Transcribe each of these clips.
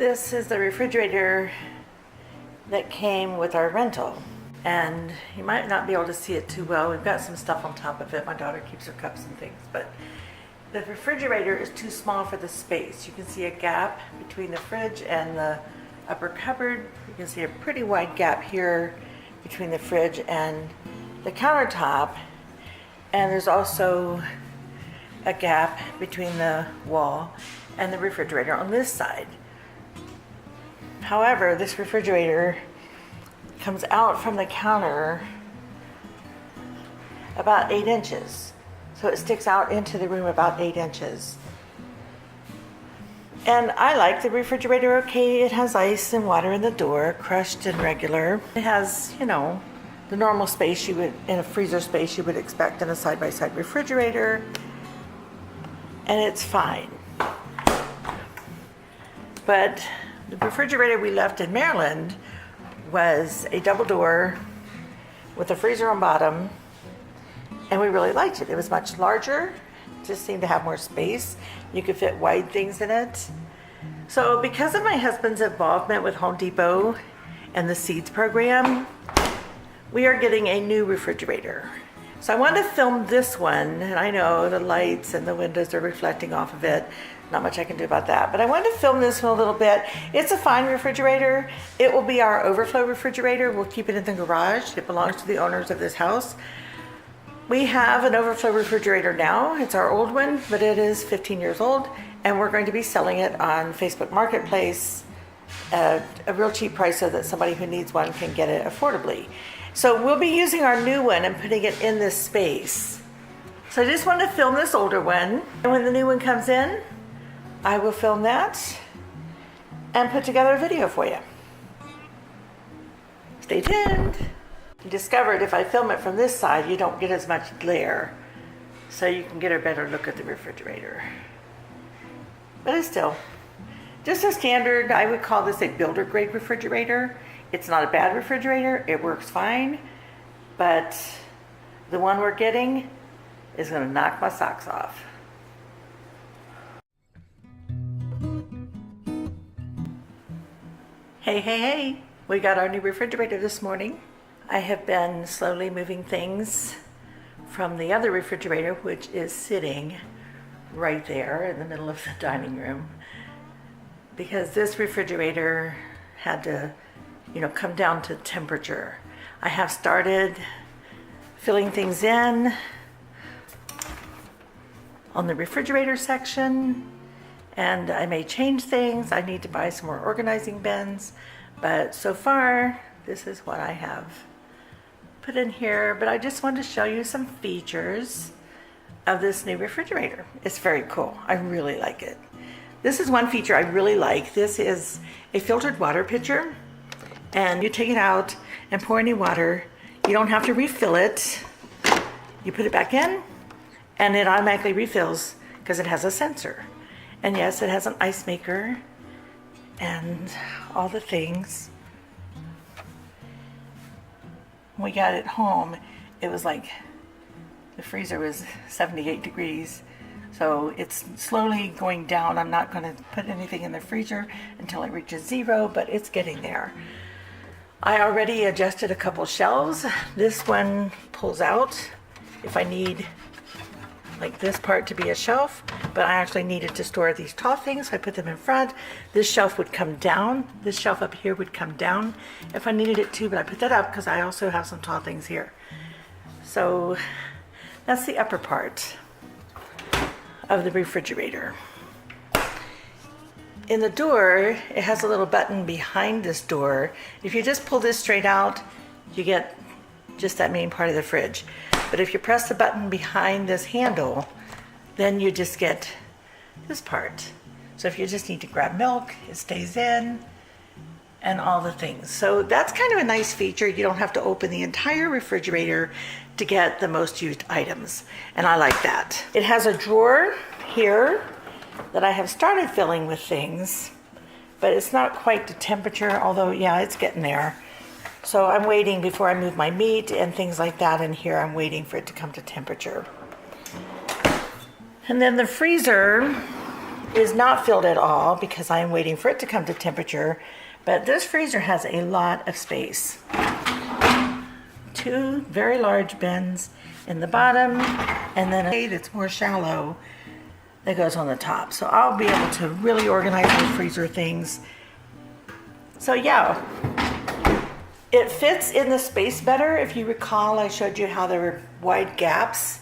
This is the refrigerator that came with our rental. And you might not be able to see it too well. We've got some stuff on top of it. My daughter keeps her cups and things. But the refrigerator is too small for the space. You can see a gap between the fridge and the upper cupboard. You can see a pretty wide gap here between the fridge and the countertop. And there's also a gap between the wall and the refrigerator on this side. However, this refrigerator comes out from the counter about 8 inches. So it sticks out into the room about 8 inches. And I like the refrigerator okay. It has ice and water in the door, crushed and regular. It has, the normal space you would, in a freezer space you would expect in a side-by-side refrigerator. And it's fine. But the refrigerator we left in Maryland was a double door with a freezer on bottom, and we really liked it. It was much larger, just seemed to have more space. You could fit wide things in it. So because of my husband's involvement with Home Depot and the Seeds program, we are getting a new refrigerator. So I wanted to film this one, and I know the lights and the windows are reflecting off of it. Not much I can do about that, but I wanted to film this one a little bit. It's a fine refrigerator. It will be our overflow refrigerator. We'll keep it in the garage. It belongs to the owners of this house. We have an overflow refrigerator now. It's our old one, but it is 15 years old, and we're going to be selling it on Facebook Marketplace at a real cheap price so that somebody who needs one can get it affordably. So we'll be using our new one and putting it in this space. So I just wanted to film this older one, and when the new one comes in, I will film that and put together a video for you. Stay tuned. I discovered if I film it from this side, you don't get as much glare, so you can get a better look at the refrigerator. But it's still just a standard, I would call this a builder grade refrigerator. It's not a bad refrigerator, it works fine, but the one we're getting is gonna knock my socks off. Hey, we got our new refrigerator this morning. I have been slowly moving things from the other refrigerator, which is sitting right there in the middle of the dining room, because this refrigerator had to, come down to temperature. I have started filling things in on the refrigerator section, and I may change things. I need to buy some more organizing bins, but so far this is what I have put in here. But I just wanted to show you some features of this new refrigerator. It's very cool. I really like it. This is one feature I really like. This is a filtered water pitcher, and you take it out and pour any water. You don't have to refill it. You put it back in and it automatically refills because it has a sensor. And yes, it has an ice maker and all the things. When we got it home, it was like the freezer was 78 degrees. So it's slowly going down. I'm not going to put anything in the freezer until it reaches 0, but it's getting there. I already adjusted a couple shelves. This one pulls out if I need like this part to be a shelf, but I actually needed to store these tall things, so I put them in front. This shelf would come down. This shelf up here would come down if I needed it to, but I put that up because I also have some tall things here. So that's the upper part of the refrigerator. In the door, it has a little button behind this door. If you just pull this straight out, you get just that main part of the fridge. But if you press the button behind this handle, then you just get this part. So if you just need to grab milk, it stays in, and all the things. So that's kind of a nice feature. You don't have to open the entire refrigerator to get the most used items, and I like that. It has a drawer here that I have started filling with things, but it's not quite to temperature, although yeah, it's getting there. So I'm waiting before I move my meat and things like that in here. I'm waiting for it to come to temperature. And then the freezer is not filled at all because I'm waiting for it to come to temperature. But this freezer has a lot of space. 2 very large bins in the bottom, and then a that's more shallow that goes on the top. So I'll be able to really organize my freezer things. So yeah, it fits in the space better. If you recall, I showed you how there were wide gaps.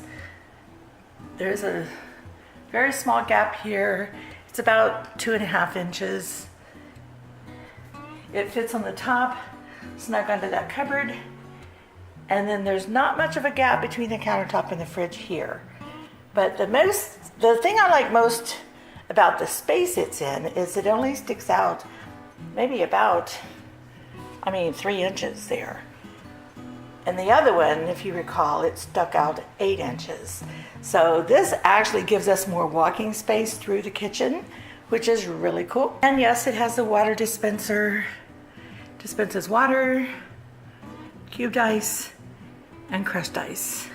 There's a very small gap here. It's about 2.5 inches. It fits on the top, snug under that cupboard. And then there's not much of a gap between the countertop and the fridge here. But the thing I like most about the space it's in is it only sticks out maybe about, 3 inches there. And the other one, if you recall, it stuck out 8 inches. So this actually gives us more walking space through the kitchen, which is really cool. And yes, it has a water dispenser. Dispenses water, cubed ice, and crushed ice.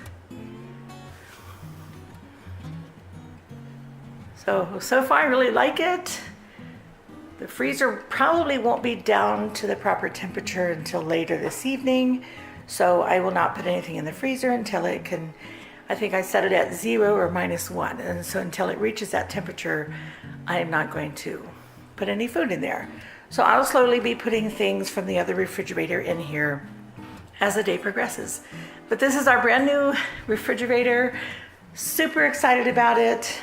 So far I really like it. The freezer probably won't be down to the proper temperature until later this evening. So I will not put anything in the freezer until it can, I think I set it at 0 or -1. And so until it reaches that temperature, I am not going to put any food in there. So I'll slowly be putting things from the other refrigerator in here as the day progresses. But this is our brand new refrigerator. Super excited about it.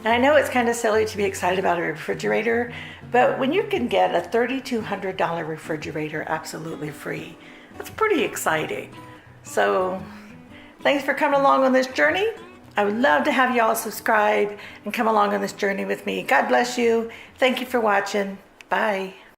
And I know it's kind of silly to be excited about a refrigerator, but when you can get a $3,200 refrigerator absolutely free, that's pretty exciting. So thanks for coming along on this journey. I would love to have you all subscribe and come along on this journey with me. God bless you. Thank you for watching. Bye.